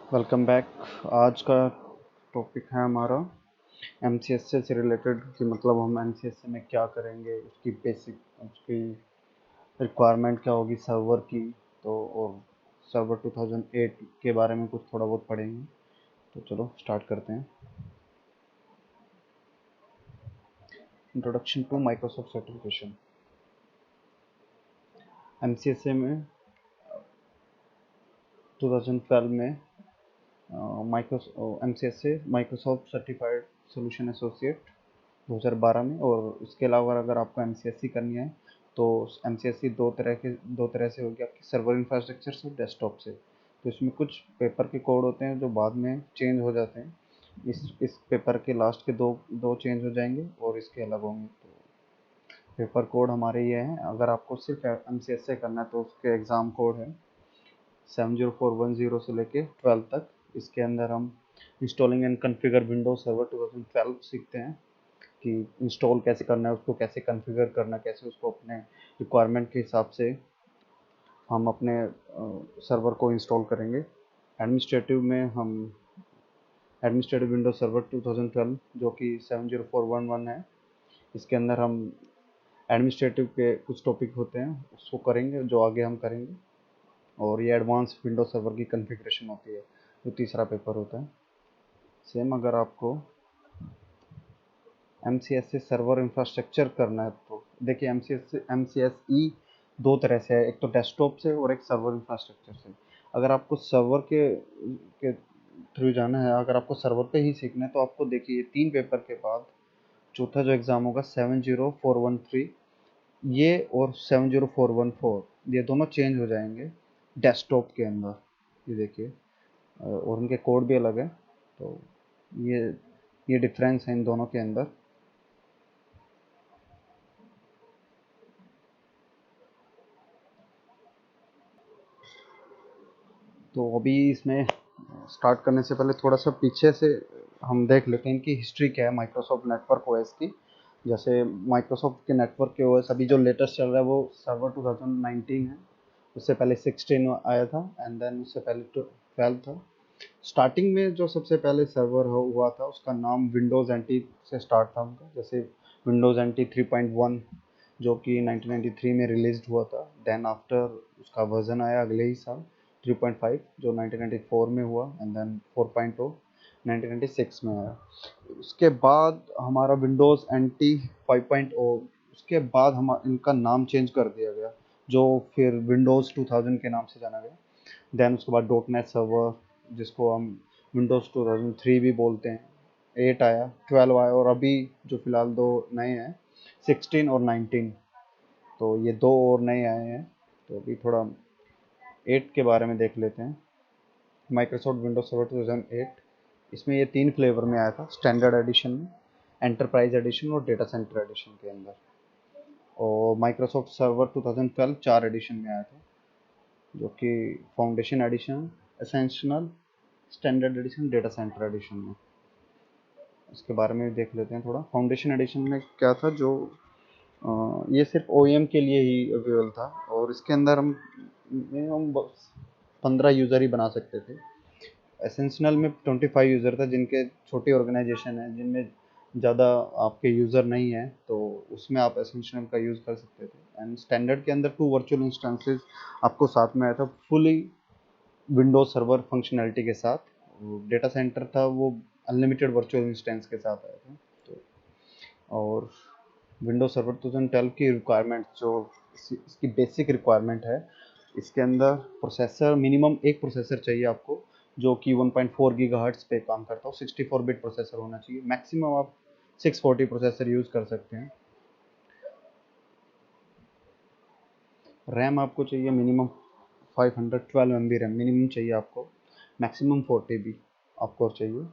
Welcome back. आज का topic है हमारा एमसीएसए से रिलेटेड कि मतलब हम एमसीएसए में क्या करेंगे, उसकी बेसिक उसकी रिक्वायरमेंट क्या होगी सर्वर की। तो और सर्वर 2008 के बारे में कुछ थोड़ा बहुत पढ़ेंगे। तो चलो स्टार्ट करते हैं। Introduction to Microsoft certification. MCSA में 2012 में MCSA Microsoft certified solution associate 2012 में। और इसके अलावा अगर आपको एमसीएससी करनी है तो एमसीएससी दो तरह से होगी, आपकी सर्वर इंफ्रास्ट्रक्चर से, डेस्कटॉप से। तो इसमें कुछ पेपर के कोड होते हैं जो बाद में चेंज हो जाते हैं। इस पेपर के लास्ट के दो दो चेंज हो जाएंगे और इसके अलग होंगे। तो पेपर कोड हमारे ये हैं। अगर आपको सिर्फ एमसीएससी करना है तो उसके एग्ज़ाम कोड है 70410 से लेके 12 तक। इसके अंदर हम installing and configure Windows server 2012 सीखते हैं कि इंस्टॉल कैसे करना है, उसको कैसे कॉन्फ़िगर करना है, कैसे उसको अपने रिक्वायरमेंट के हिसाब से हम अपने सर्वर को इंस्टॉल करेंगे। एडमिनिस्ट्रेटिव में हम एडमिनिस्ट्रेटिव विंडोज सर्वर 2012 जो कि 70411 है, इसके अंदर हम एडमिनिस्ट्रेटिव के कुछ टॉपिक होते हैं उसको करेंगे, जो आगे हम करेंगे। और ये एडवांस विंडोज सर्वर की कॉन्फ़िगरेशन होती है, जो तीसरा पेपर होता है। सेम अगर आपको एमसीएससी सर्वर इंफ्रास्ट्रक्चर करना है तो देखिए एमसीएसई दो तरह से है, एक तो डेस्कटॉप से और एक सर्वर इंफ्रास्ट्रक्चर से। अगर आपको सर्वर के थ्रू जाना है, अगर आपको सर्वर पे ही सीखना है तो आपको देखिए 3 पेपर के बाद चौथा जो एग्ज़ाम होगा 70413, ये और 70414 ये दोनों चेंज हो जाएंगे डेस्कटॉप के अंदर। ये देखिए और उनके कोड भी अलग है। तो ये ये डिफरेंस है इन दोनों के अंदर। तो अभी इसमें स्टार्ट करने से पहले थोड़ा सा पीछे से हम देख लेते हैं इनकी हिस्ट्री क्या है माइक्रोसॉफ्ट नेटवर्क ओएस की। जैसे माइक्रोसॉफ्ट के नेटवर्क के ओएस अभी जो लेटेस्ट चल रहा है वो सर्वर 2019 है। उससे पहले 16 आया था एंड देन उससे पहले 12 था। स्टार्टिंग में जो सबसे पहले सर्वर हुआ था उसका नाम विंडोज़ एनटी से स्टार्ट था उनका। जैसे विंडोज़ एनटी 3.1 जो कि 1993 में रिलीज हुआ था। देन आफ्टर उसका वर्जन आया अगले ही साल 3.5 जो 1994 में हुआ एंड देन 4.0 1996 में आया। उसके बाद हमारा विंडोज़ एनटी 5.0, उसके बाद हम इनका नाम चेंज कर दिया गया जो फिर विंडोज़ 2000 के नाम से जाना गया। देन उसके बाद डॉट नेट सर्वर जिसको हम विंडोज़ 2003 भी बोलते हैं, 8 आया, 12 आया और अभी जो फ़िलहाल दो नए हैं 16 और 19। तो ये दो और नए आए हैं। तो अभी थोड़ा 8 के बारे में देख लेते हैं। माइक्रोसॉफ्ट विंडोज सर्वर 2008, इसमें ये 3 फ्लेवर में आया था, स्टैंडर्ड एडिशन में, एंटरप्राइज एडिशन और डेटा सेंटर एडिशन के अंदर। और माइक्रोसॉफ्ट सर्वर 2012 4 एडिशन में आया था, जो कि foundation edition, essential, standard edition, data centre edition में। इसके बारे में भी देख लेते हैं थोड़ा। फाउंडेशन एडिशन में क्या था, जो ये सिर्फ ओईएम के लिए ही अवेलेबल था और इसके अंदर हम मिनिमम 15 यूज़र ही बना सकते थे। एसेंशियल में 25 यूज़र था, जिनके छोटी ऑर्गेनाइजेशन है, जिनमें ज़्यादा आपके यूज़र नहीं है, तो उसमें आप एसेंशियल का यूज़ कर सकते थे। एंड स्टैंडर्ड के अंदर 2 वर्चुअल इंस्टेंसेस आपको साथ में आया था, फुली विंडोज सर्वर फंक्शनैलिटी के साथ। डेटा सेंटर था वो अनलिमिटेड वर्चुअल इंस्टेंस के साथ आया था। तो और विंडोज सर्वर 2012 की रिक्वायरमेंट जो इसकी बेसिक रिक्वायरमेंट है, इसके अंदर प्रोसेसर मिनिमम एक प्रोसेसर चाहिए आपको, जो कि 1.4 गीगाहर्ट्ज़ पे काम करता हो। 64 बिट प्रोसेसर होना चाहिए। मैक्सिमम आप 640 प्रोसेसर यूज़ कर सकते हैं। रैम आपको चाहिए minimum 512 M B RAM minimum चाहिए आपको, मैक्सिमम 40 बी आपको चाहिए।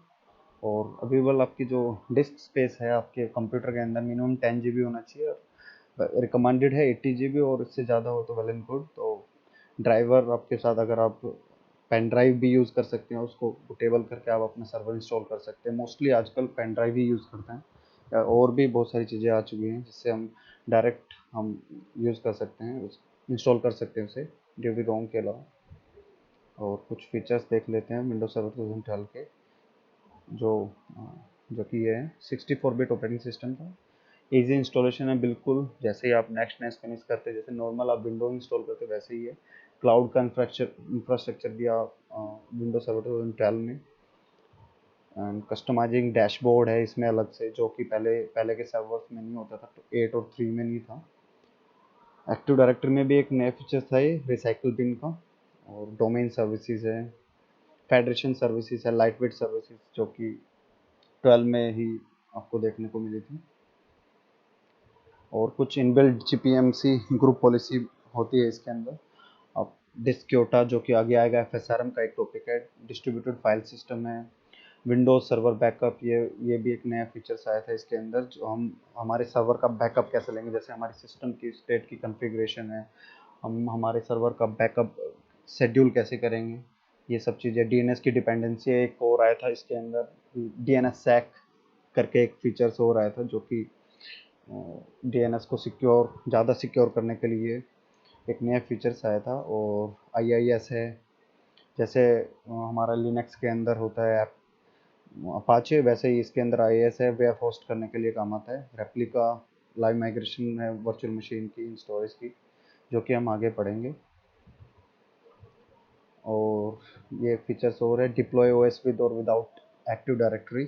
और अवेलेबल आपकी जो डिस्क स्पेस है आपके कंप्यूटर के अंदर मिनिमम 10 जी बी होना चाहिए। और रिकमेंडेड है 80 जी बी, और इससे ज़्यादा हो तो वेल एंड गुड। तो ड्राइवर आपके साथ, अगर आप पेन ड्राइव भी यूज़ कर सकते हैं, उसको बुटेबल करके आप अपना सर्वर इंस्टॉल कर सकते हैं। मोस्टली आजकल पेन ड्राइव ही यूज़ करते हैं, और भी बहुत सारी चीज़ें आ चुकी हैं जिससे हम यूज़ कर सकते हैं, इंस्टॉल कर सकते हैं उसे, डीवी रोम के अलावा। और कुछ फीचर्स देख लेते हैं विंडोज सर्वर 2012 के, जो जो कि ये है 64 बिट ऑपरेटिंग सिस्टम का। इजी इंस्टॉलेशन है बिल्कुल, जैसे ही आप नेक्स्ट नेक्स्ट फिनिश करते हैं, जैसे नॉर्मल आप विंडो इंस्टॉल करते हैं वैसे ही है। क्लाउड का इंफ्रास्ट्रक्चर दिया विंडो सर्वर 2012 में। एंड कस्टमाइजिंग डैशबोर्ड है इसमें अलग से, जो कि पहले पहले के सर्वर्स में नहीं होता था, तो 8 और 3 में नहीं था। एक्टिव डायरेक्टरी में भी एक नया फीचर था ये रिसाइकल बिन का। और डोमेन सर्विसेज है, फेडरेशन सर्विसेज है, लाइट वेट सर्विसेज, जो कि 12 में ही आपको देखने को मिली थी। और कुछ इनबिल्ट जीपीएमसी ग्रुप पॉलिसी होती है इसके अंदर। अब डिस्क्योटा जो कि आगे आएगा, एफएसआरएम का एक टॉपिक है। डिस्ट्रीब्यूटेड फाइल सिस्टम है, विंडोज सर्वर बैकअप, ये भी एक नया फीचर्स आया था इसके अंदर, जो हम हमारे सर्वर का बैकअप कैसे लेंगे, जैसे हमारे सिस्टम की स्टेट की कॉन्फ़िगरेशन है, हम हमारे सर्वर का बैकअप शेड्यूल कैसे करेंगे, ये सब चीज़ें। डीएनएस की डिपेंडेंसी एक और आया था इसके अंदर, डीएनएस सैक करके एक फीचर्स और आया था, जो कि डीएनएस को सिक्योर, ज़्यादा सिक्योर करने के लिए एक नया फीचर्स आया था। और आईआईएस है, जैसे हमारा लिनक्स के अंदर होता है अपाचे, वैसे ही इसके अंदर आईएएस है, वेब होस्ट करने के लिए काम आता है। रेप्लिका लाइव माइग्रेशन है वर्चुअल मशीन की स्टोरेज की, जो कि हम आगे पढ़ेंगे। और ये फीचर्स और है, डिप्लॉय ओएस विद और without active directory,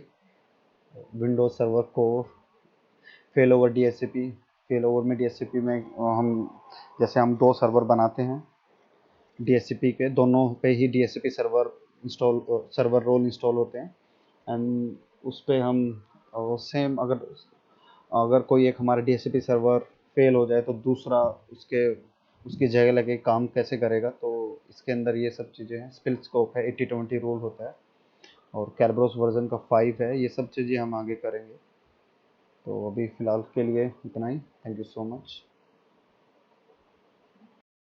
Windows server core, fail over DSCP. Fail over में डीएससीपी में हम जैसे हम दो सर्वर बनाते हैं डीएससीपी के, दोनों पे ही डीएससीपी सर्वर रोल इंस्टॉल होते हैं। एंड उस पर हम सेम, अगर अगर कोई एक हमारा डीएससीपी सर्वर फेल हो जाए तो दूसरा उसके उसकी जगह लगे काम कैसे करेगा, तो इसके अंदर ये सब चीज़ें हैं। स्पिल स्कोप है, 80-20 रूल होता है, और कैरबरोस वर्जन का 5 है। ये सब चीज़ें हम आगे करेंगे। तो अभी फ़िलहाल के लिए इतना ही। Thank you so much.